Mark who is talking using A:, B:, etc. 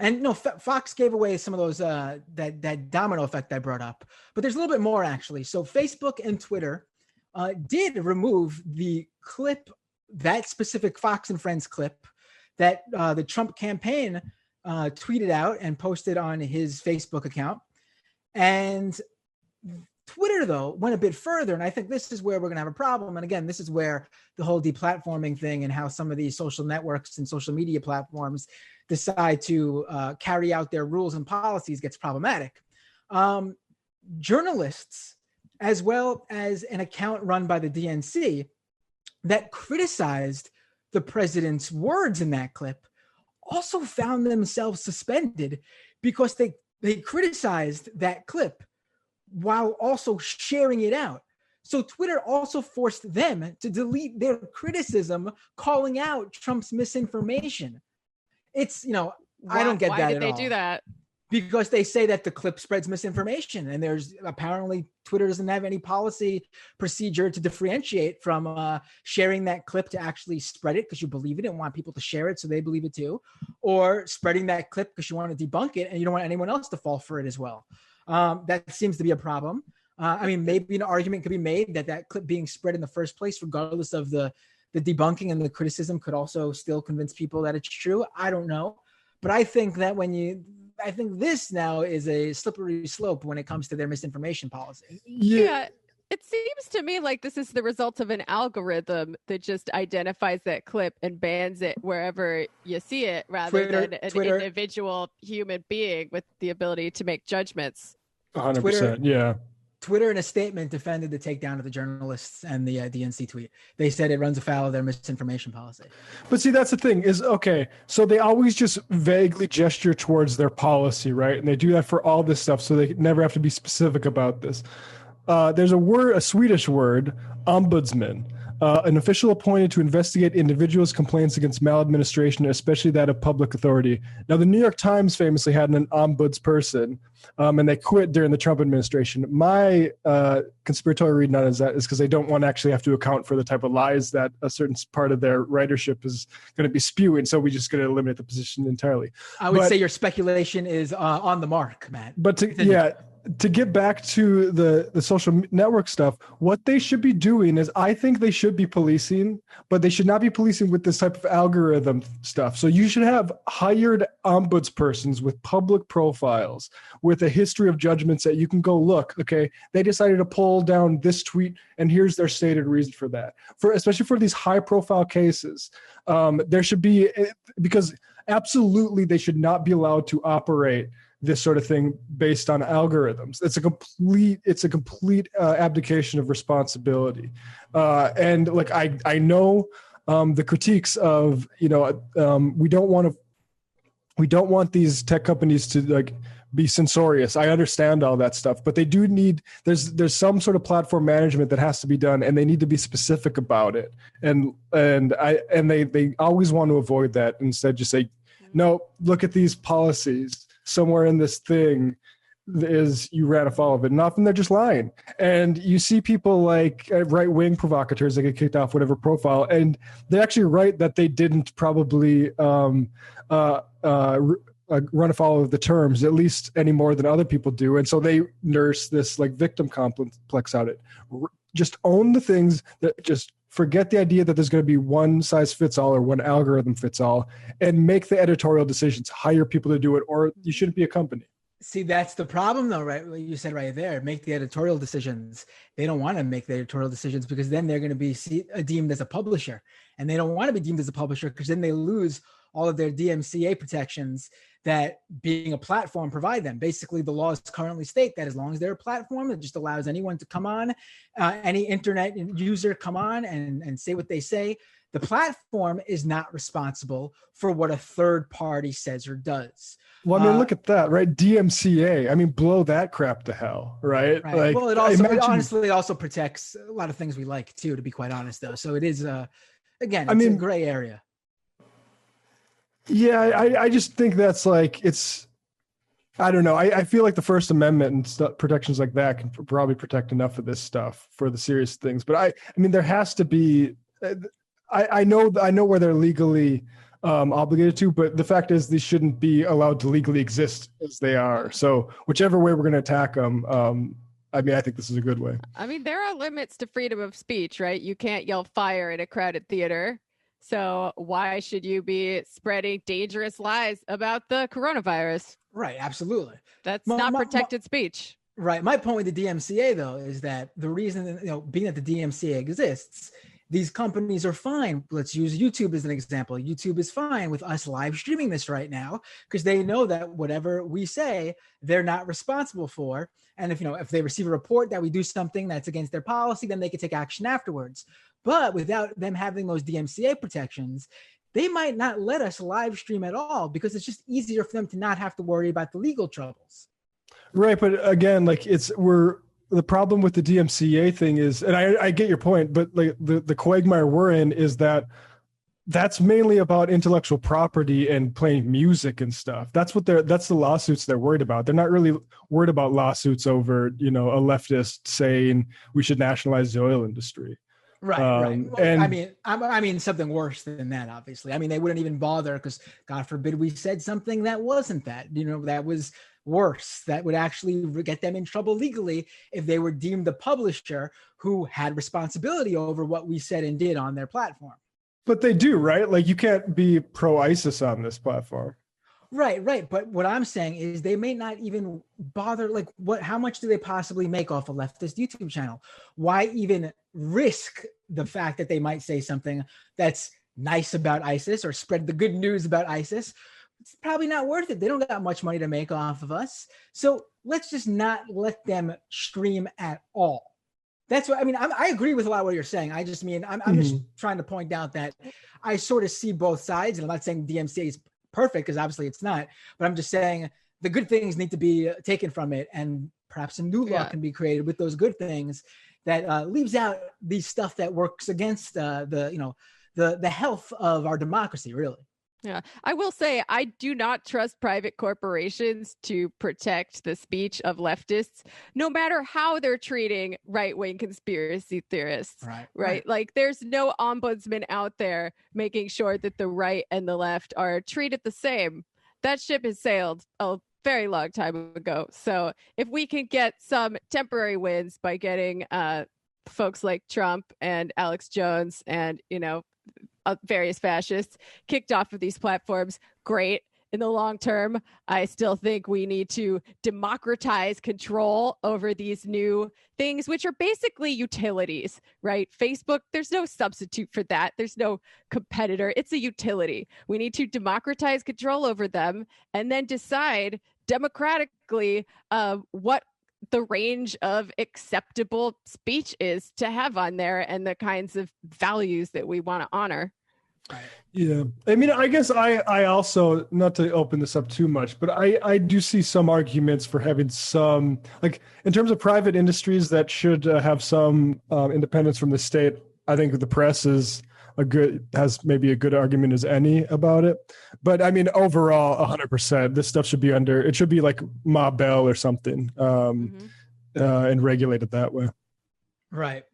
A: And no, Fox gave away some of those that domino effect I brought up, but there's a little bit more actually. So Facebook and Twitter did remove the clip, that specific Fox and Friends clip that the Trump campaign tweeted out and posted on his Facebook account. And Twitter, though, went a bit further, and I think this is where we're going to have a problem. And again, this is where the whole deplatforming thing and how some of these social networks and social media platforms decide to carry out their rules and policies gets problematic. Journalists, as well as an account run by the DNC that criticized the president's words in that clip, also found themselves suspended because they criticized that clip while also sharing it out. So Twitter also forced them to delete their criticism calling out Trump's misinformation. It's, I don't get that at all.
B: Why did they do that?
A: Because they say that the clip spreads misinformation, and there's apparently Twitter doesn't have any policy procedure to differentiate from sharing that clip to actually spread it because you believe it and want people to share it so they believe it too, or spreading that clip because you want to debunk it and you don't want anyone else to fall for it as well. That seems to be a problem. Maybe an argument could be made that clip being spread in the first place, regardless of the debunking and the criticism, could also still convince people that it's true. I don't know. But I think that I think this now is a slippery slope when it comes to their misinformation policy.
B: Yeah. It seems to me like this is the result of an algorithm that just identifies that clip and bans it wherever you see it, rather than an individual human being with the ability to make judgments.
C: 100%, yeah.
A: Twitter, in a statement, defended the takedown of the journalists and the DNC tweet. They said it runs afoul of their misinformation policy.
C: But see, that's the thing is, okay, so they always just vaguely gesture towards their policy, right? And they do that for all this stuff, so they never have to be specific about this. There's a Swedish word, ombudsman, an official appointed to investigate individuals' complaints against maladministration, especially that of public authority. Now, the New York Times famously had an ombudsperson, and they quit during the Trump administration. My conspiratorial reading on it is because they don't want to actually have to account for the type of lies that a certain part of their writership is going to be spewing, so we're just going to eliminate the position entirely.
A: I would say your speculation is on the mark, Matt.
C: But to get back to the social network stuff, what they should be doing is, I think they should be policing, but they should not be policing with this type of algorithm stuff. So you should have hired ombudspersons with public profiles, with a history of judgments that you can go, look, okay, they decided to pull down this tweet, and here's their stated reason for that. Especially for these high profile cases, there should be, because absolutely they should not be allowed to operate this sort of thing based on algorithms. It's a complete abdication of responsibility. And like, I know the critiques of, we don't want these tech companies to like be censorious. I understand all that stuff, but they do need, there's some sort of platform management that has to be done, and they need to be specific about it. And they always want to avoid that. Instead, just say, no, look at these policies. Somewhere in this thing is you ran afoul of it. And often they're just lying. And you see people like right-wing provocateurs that get kicked off whatever profile, and they actually write that they didn't probably run afoul of the terms, at least any more than other people do. And so they nurse this like victim complex out it. Just own the things that just forget the idea that there's going to be one size fits all or one algorithm fits all, and make the editorial decisions, hire people to do it, or you shouldn't be a company.
A: See, that's the problem though, right? What you said right there, make the editorial decisions. They don't want to make the editorial decisions because then they're going to be deemed as a publisher, and they don't want to be deemed as a publisher because then they lose all of their DMCA protections that being a platform provide them. Basically, the laws currently state that as long as they're a platform, it just allows anyone to come on, any internet user come on and say what they say. The platform is not responsible for what a third party says or does.
C: Well, I mean, look at that, right? DMCA. I mean, blow that crap to hell, right?
A: Like, well, it also protects a lot of things we like too, to be quite honest, though. So it is, again, it's a gray area.
C: Yeah, I just think that's like, I don't know. I feel like the First Amendment and protections like that can probably protect enough of this stuff for the serious things. But I mean, there has to be, I know where they're legally obligated to, but the fact is these shouldn't be allowed to legally exist as they are. So whichever way we're going to attack them, I mean, I think this is a good way.
B: I mean, there are limits to freedom of speech, right? You can't yell fire in a crowded theater. So why should you be spreading dangerous lies about the coronavirus?
A: Right, absolutely.
B: That's not protected speech.
A: Right. My point with the DMCA, though, is that the reason, being that the DMCA exists, these companies are fine. Let's use YouTube as an example. YouTube is fine with us live streaming this right now because they know that whatever we say, they're not responsible for. And if they receive a report that we do something that's against their policy, then they can take action afterwards. But without them having those DMCA protections, they might not let us live stream at all because it's just easier for them to not have to worry about the legal troubles.
C: Right. But again, like the problem with the DMCA thing is, and I get your point, but like the quagmire we're in is that's mainly about intellectual property and playing music and stuff. That's the lawsuits they're worried about. They're not really worried about lawsuits over, a leftist saying we should nationalize the oil industry.
A: Right. Well, and I mean something worse than that, obviously. I mean, they wouldn't even bother because God forbid we said something that wasn't that, that was worse, that would actually get them in trouble legally if they were deemed the publisher who had responsibility over what we said and did on their platform.
C: But they do, right? Like you can't be pro-ISIS on this platform.
A: Right. But what I'm saying is they may not even bother. Like, how much do they possibly make off a leftist YouTube channel? Why even risk the fact that they might say something that's nice about ISIS or spread the good news about ISIS? It's probably not worth it. They don't got much money to make off of us. So let's just not let them stream at all. That's what I mean. I agree with a lot of what you're saying. I just mean, I'm just trying to point out that I sort of see both sides, and I'm not saying DMCA is perfect because obviously it's not, but I'm just saying the good things need to be taken from it, and perhaps a new law can be created with those good things that leaves out the stuff that works against the health of our democracy, really.
B: Yeah, I will say I do not trust private corporations to protect the speech of leftists, no matter how they're treating right-wing conspiracy theorists. Right. Like there's no ombudsman out there making sure that the right and the left are treated the same. That ship has sailed a very long time ago. So if we can get some temporary wins by getting folks like Trump and Alex Jones and, various fascists kicked off of these platforms, great. In the long term, I still think we need to democratize control over these new things, which are basically utilities, right? Facebook, there's no substitute for that. There's no competitor. It's a utility. We need to democratize control over them and then decide democratically what the range of acceptable speech is to have on there and the kinds of values that we want to honor.
A: Right.
C: Yeah. I mean, I guess I also, not to open this up too much, but I do see some arguments for having some, like in terms of private industries that should have some independence from the state. I think the press has maybe a good argument as any about it. But I mean, overall, 100%, this stuff should be it should be like Ma Bell or something and regulated that way.
A: Right.